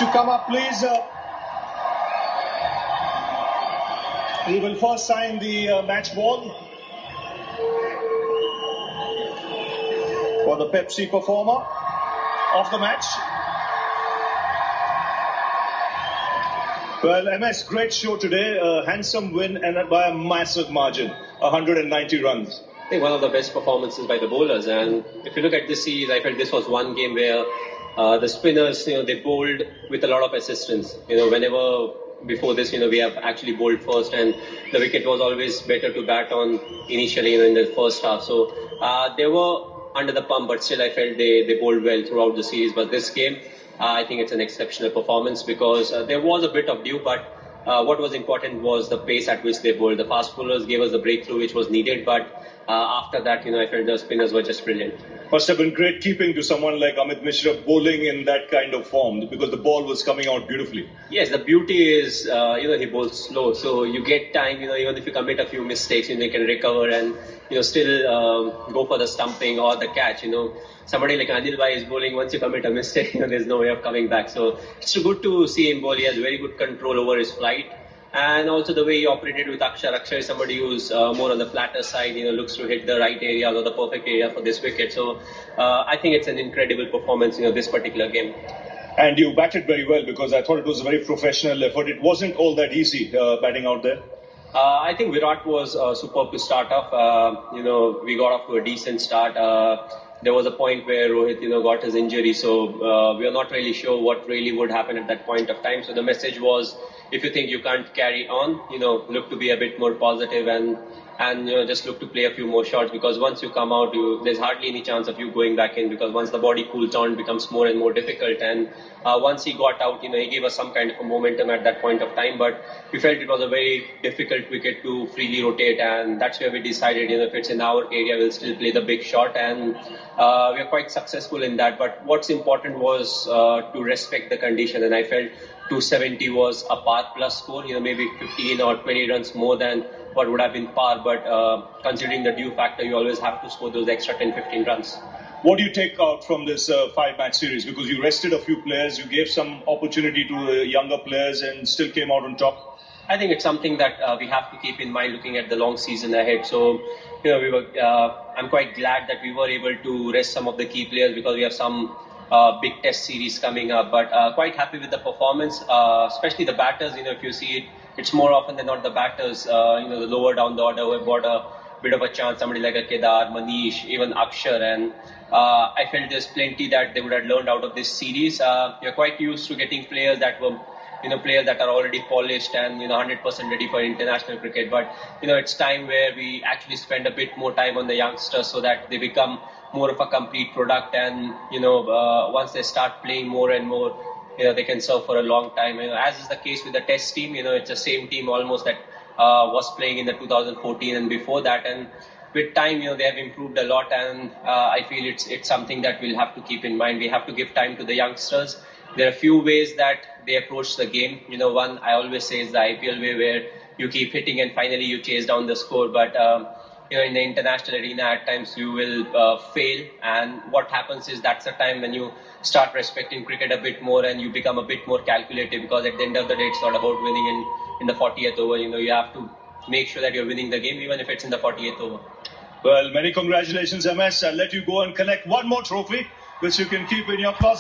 to come up, please. We will first sign the match ball for the Pepsi performer of the match. Well, MS, great show today. A handsome win and by a massive margin, 190 runs. I think one of the best performances by the bowlers. And if you look at this series, I felt this was one game where the spinners, they bowled with a lot of assistance. Whenever before this, we have actually bowled first, and the wicket was always better to bat on initially, in the first half. So they were under the pump, but still I felt they bowled well throughout the series. But this game, I think it's an exceptional performance because there was a bit of dew, but what was important was the pace at which they bowled. The fast bowlers gave us the breakthrough which was needed, but after that, I felt the spinners were just brilliant. Must have been great keeping to someone like Amit Mishra bowling in that kind of form because the ball was coming out beautifully. Yes, the beauty is, he bowls slow, so you get time, even if you commit a few mistakes, you can recover and, still go for the stumping or the catch, Somebody like Anil Bhai is bowling, once you commit a mistake, there's no way of coming back. So it's good to see him bowl. He has very good control over his flight. And also the way he operated with Akshar. Akshar is somebody who's more on the flatter side, looks to hit the right area or the perfect area for this wicket. So I think it's an incredible performance, this particular game. And you batted very well because I thought it was a very professional effort. It wasn't all that easy batting out there. I think Virat was superb to start off. We got off to a decent start. There was a point where Rohit, got his injury. So we are not really sure what really would happen at that point of time. So the message was, if you think you can't carry on, look to be a bit more positive and just look to play a few more shots, because once you come out, there's hardly any chance of you going back in, because once the body cools down, it becomes more and more difficult. And once he got out, he gave us some kind of a momentum at that point of time, but we felt it was a very difficult wicket to freely rotate, and that's where we decided, if it's in our area, we'll still play the big shot, and we are quite successful in that. But what's important was to respect the condition, and I felt 270 was a par plus score, maybe 15 or 20 runs more than what would have been par, but considering the dew factor, you always have to score those extra 10-15 runs. What do you take out from this 5-match series? Because you rested a few players, you gave some opportunity to younger players and still came out on top. I think it's something that we have to keep in mind looking at the long season ahead. So, I'm quite glad that we were able to rest some of the key players because we have some big test series coming up, but quite happy with the performance, especially the batters. If you see it, it's more often than not the batters, the lower down the order who have got a bit of a chance, somebody like a Kedar, Manish, even Akshar, and I felt there's plenty that they would have learned out of this series. We're quite used to getting players that were players that are already polished and 100% ready for international cricket, but it's time where we actually spend a bit more time on the youngsters so that they become more of a complete product, and once they start playing more and more, they can serve for a long time. As is the case with the test team, it's the same team almost that was playing in the 2014 and before that, and with time, they have improved a lot, and I feel it's something that we'll have to keep in mind. We have to give time to the youngsters. There are a few ways that they approach the game. One I always say is the IPL way, where you keep hitting and finally you chase down the score, but in the international arena, at times you will fail, and what happens is that's the time when you start respecting cricket a bit more and you become a bit more calculative, because at the end of the day, it's not about winning in the 40th over. You have to make sure that you're winning the game, even if it's in the 40th over. Well, many congratulations, MS. I'll let you go and collect one more trophy, which you can keep in your closet.